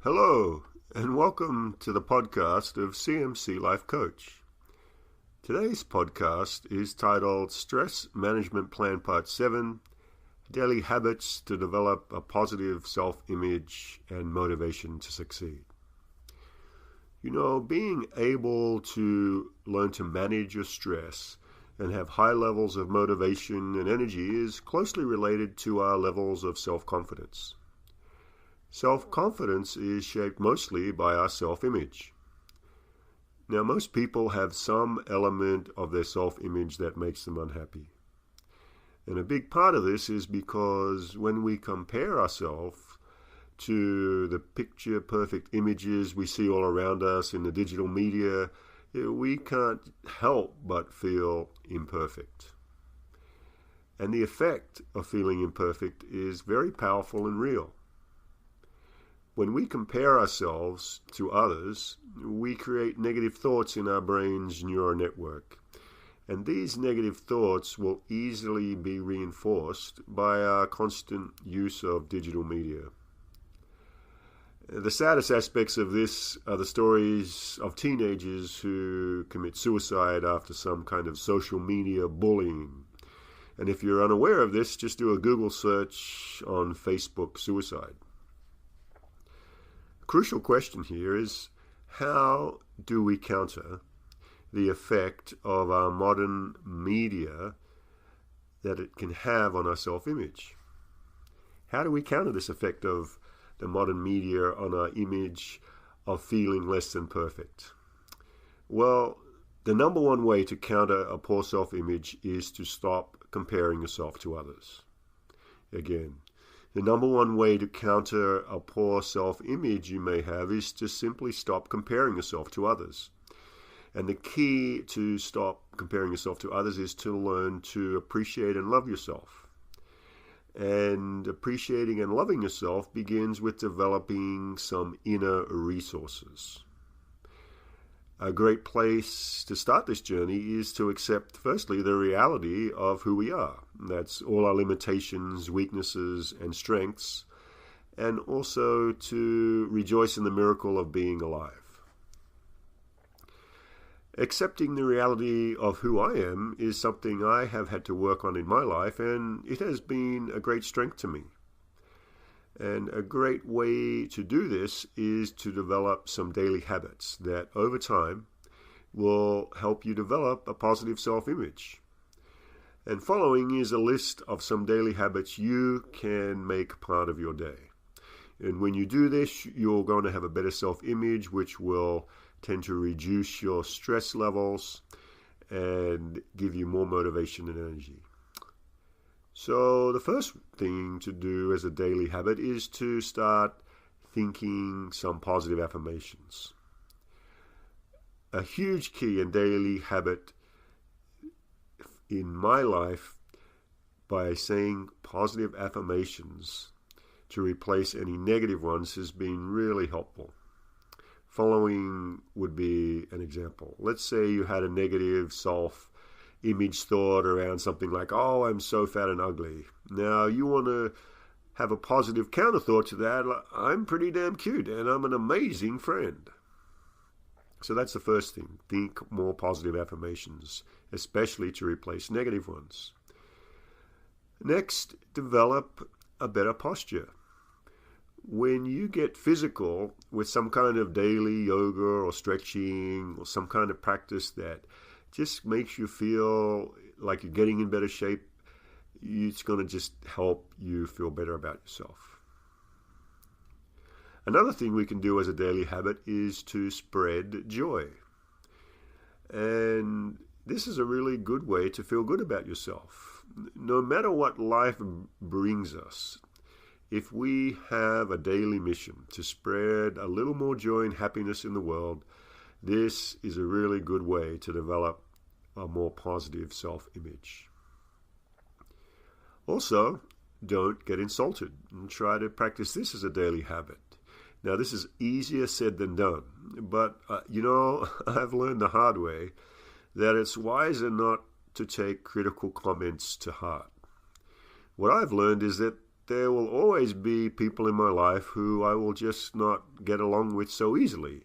Hello, and welcome to the podcast of CMC Life Coach. Today's podcast is titled Stress Management Plan Part 7, Daily Habits to Develop a Positive Self-Image and Motivation to Succeed. You know, being able to learn to manage your stress and have high levels of motivation and energy is closely related to our levels of self-confidence. Self-confidence is shaped mostly by our self-image. Now, most people have some element of their self-image that makes them unhappy. And a big part of this is because when we compare ourselves to the picture-perfect images we see all around us in the digital media, we can't help but feel imperfect. And the effect of feeling imperfect is very powerful and real. When we compare ourselves to others, we create negative thoughts in our brain's neural network. And these negative thoughts will easily be reinforced by our constant use of digital media. The saddest aspects of this are the stories of teenagers who commit suicide after some kind of social media bullying. And if you're unaware of this, just do a Google search on Facebook suicide. Crucial question here is, how do we counter the effect of our modern media that it can have on our self-image? How do we counter this effect of the modern media on our image of feeling less than perfect? Well, the number one way to counter a poor self-image is to stop comparing yourself to others. Again, the number one way to counter a poor self-image you may have is to simply stop comparing yourself to others. And the key to stop comparing yourself to others is to learn to appreciate and love yourself. And appreciating and loving yourself begins with developing some inner resources. A great place to start this journey is to accept, firstly, the reality of who we are. That's all our limitations, weaknesses, and strengths, and also to rejoice in the miracle of being alive. Accepting the reality of who I am is something I have had to work on in my life, and it has been a great strength to me. And a great way to do this is to develop some daily habits that over time will help you develop a positive self-image. And following is a list of some daily habits you can make part of your day. And when you do this, you're going to have a better self-image, which will tend to reduce your stress levels and give you more motivation and energy. So the first thing to do as a daily habit is to start thinking some positive affirmations. A huge key and daily habit in my life by saying positive affirmations to replace any negative ones has been really helpful. Following would be an example. Let's say you had a negative self-image thought around something like, oh, I'm so fat and ugly. Now you want to have a positive counter thought to that, I'm pretty damn cute and I'm an amazing friend. So that's the first thing. Think more positive affirmations, especially to replace negative ones. Next, develop a better posture. When you get physical with some kind of daily yoga or stretching or some kind of practice that just makes you feel like you're getting in better shape, it's going to just help you feel better about yourself. Another thing we can do as a daily habit is to spread joy. And this is a really good way to feel good about yourself. No matter what life brings us, if we have a daily mission to spread a little more joy and happiness in the world, this is a really good way to develop a more positive self-image. Also, don't get insulted, and try to practice this as a daily habit. Now, this is easier said than done, but, I've learned the hard way that it's wiser not to take critical comments to heart. What I've learned is that there will always be people in my life who I will just not get along with so easily.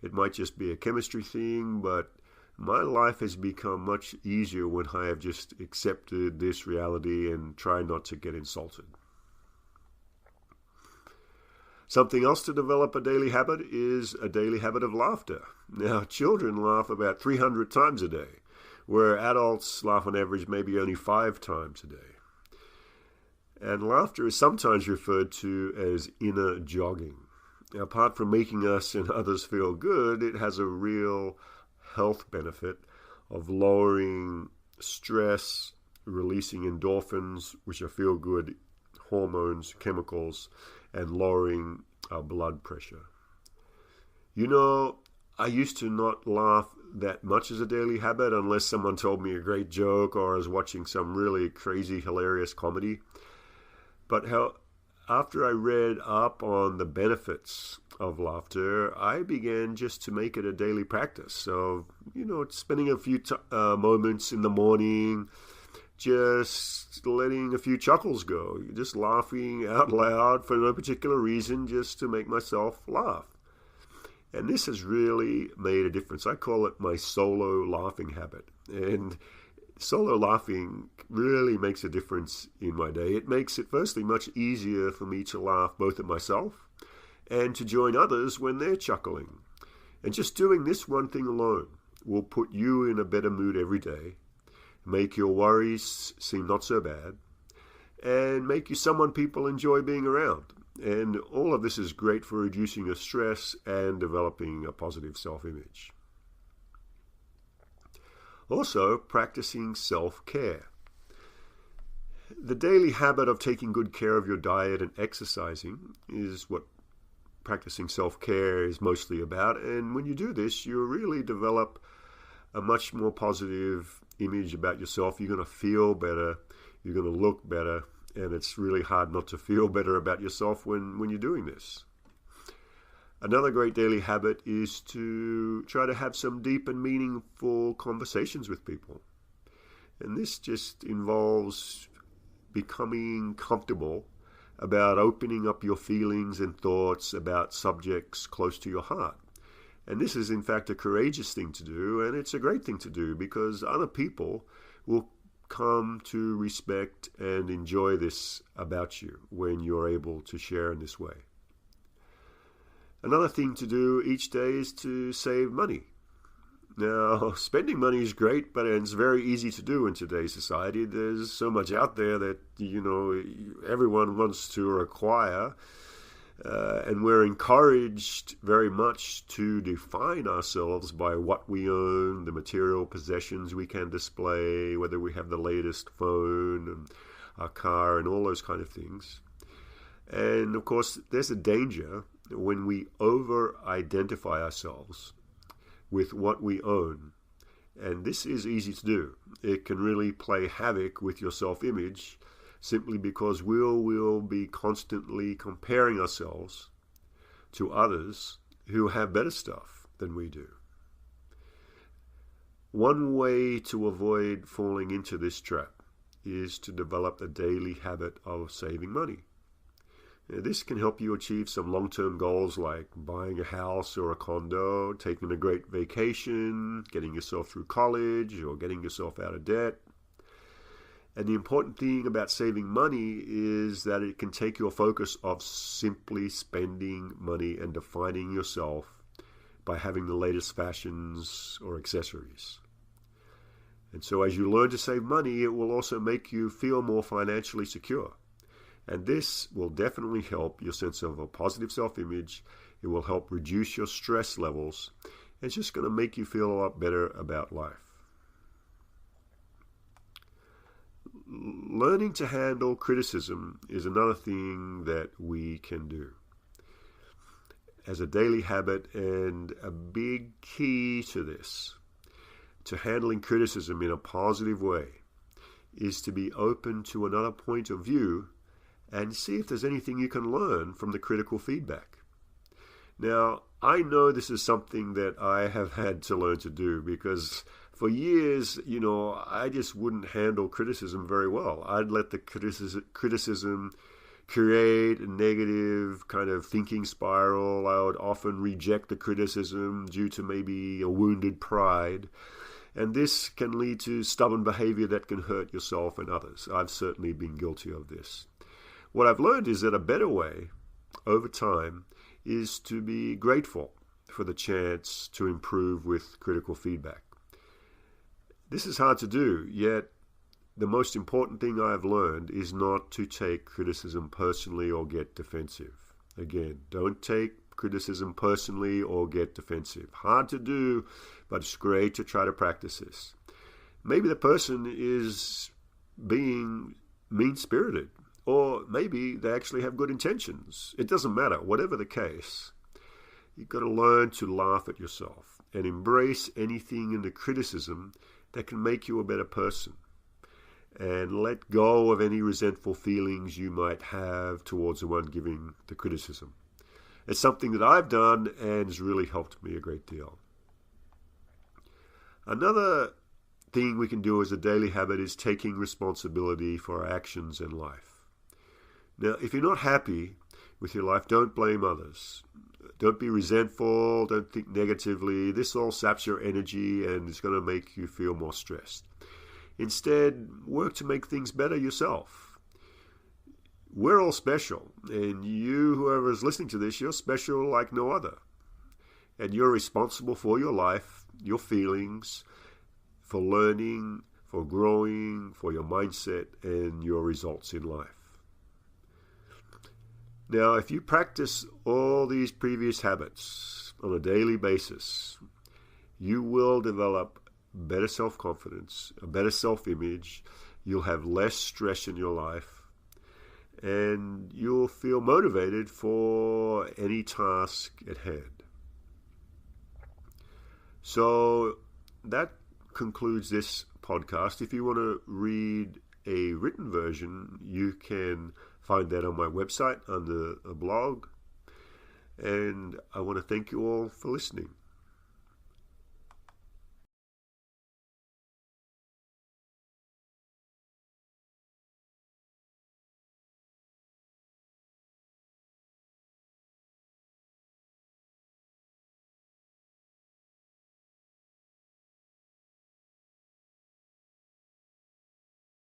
It might just be a chemistry thing, but my life has become much easier when I have just accepted this reality and try not to get insulted. Something else to develop a daily habit is a daily habit of laughter. Now, children laugh about 300 times a day, where adults laugh on average maybe only 5 times a day. And laughter is sometimes referred to as inner jogging. Now, apart from making us and others feel good, it has a real health benefit of lowering stress, releasing endorphins, which are feel-good hormones, chemicals, and lowering our blood pressure. You know, I used to not laugh that much as a daily habit unless someone told me a great joke or I was watching some really crazy, hilarious comedy. But after I read up on the benefits of laughter, I began just to make it a daily practice. So, spending a few moments in the morning, just letting a few chuckles go, just laughing out loud for no particular reason, just to make myself laugh. And this has really made a difference. I call it my solo laughing habit. And solo laughing really makes a difference in my day. It makes it, firstly, much easier for me to laugh both at myself and to join others when they're chuckling. And just doing this one thing alone will put you in a better mood every day, make your worries seem not so bad, and make you someone people enjoy being around. And all of this is great for reducing your stress and developing a positive self-image. Also, practicing self-care. The daily habit of taking good care of your diet and exercising is what practicing self-care is mostly about. And when you do this, you really develop a much more positive image about yourself. You're going to feel better. You're going to look better. And it's really hard not to feel better about yourself when you're doing this. Another great daily habit is to try to have some deep and meaningful conversations with people. And this just involves becoming comfortable about opening up your feelings and thoughts about subjects close to your heart. And this is, in fact, a courageous thing to do, and it's a great thing to do because other people will come to respect and enjoy this about you when you're able to share in this way. Another thing to do each day is to save money. Now, spending money is great, but it's very easy to do in today's society. There's so much out there that, everyone wants to acquire. And we're encouraged very much to define ourselves by what we own, the material possessions we can display, whether we have the latest phone and our car and all those kind of things. And of course, there's a danger when we over-identify ourselves with what we own. And this is easy to do. It can really play havoc with your self-image simply because we'll be constantly comparing ourselves to others who have better stuff than we do. One way to avoid falling into this trap is to develop a daily habit of saving money. This can help you achieve some long-term goals like buying a house or a condo, taking a great vacation, getting yourself through college, or getting yourself out of debt. And the important thing about saving money is that it can take your focus off simply spending money and defining yourself by having the latest fashions or accessories. And so as you learn to save money, it will also make you feel more financially secure. And this will definitely help your sense of a positive self-image. It will help reduce your stress levels. It's just going to make you feel a lot better about life. Learning to handle criticism is another thing that we can do as a daily habit, and a big key to this, to handling criticism in a positive way, is to be open to another point of view and see if there's anything you can learn from the critical feedback. Now, I know this is something that I have had to learn to do because for years, I just wouldn't handle criticism very well. I'd let the criticism create a negative kind of thinking spiral. I would often reject the criticism due to maybe a wounded pride. And this can lead to stubborn behavior that can hurt yourself and others. I've certainly been guilty of this. What I've learned is that a better way over time is to be grateful for the chance to improve with critical feedback. This is hard to do, yet the most important thing I've learned is not to take criticism personally or get defensive. Again, don't take criticism personally or get defensive. Hard to do, but it's great to try to practice this. Maybe the person is being mean-spirited, or maybe they actually have good intentions. It doesn't matter. Whatever the case, you've got to learn to laugh at yourself and embrace anything in the criticism that can make you a better person. And let go of any resentful feelings you might have towards the one giving the criticism. It's something that I've done and has really helped me a great deal. Another thing we can do as a daily habit is taking responsibility for our actions in life. Now, if you're not happy with your life, don't blame others. Don't be resentful, don't think negatively. This all saps your energy and is going to make you feel more stressed. Instead, work to make things better yourself. We're all special, and you, whoever is listening to this, you're special like no other. And you're responsible for your life, your feelings, for learning, for growing, for your mindset, and your results in life. Now, if you practice all these previous habits on a daily basis, you will develop better self-confidence, a better self-image. You'll have less stress in your life, and you'll feel motivated for any task at hand. So that concludes this podcast. If you want to read a written version, you can find that on my website under a blog. And I want to thank you all for listening.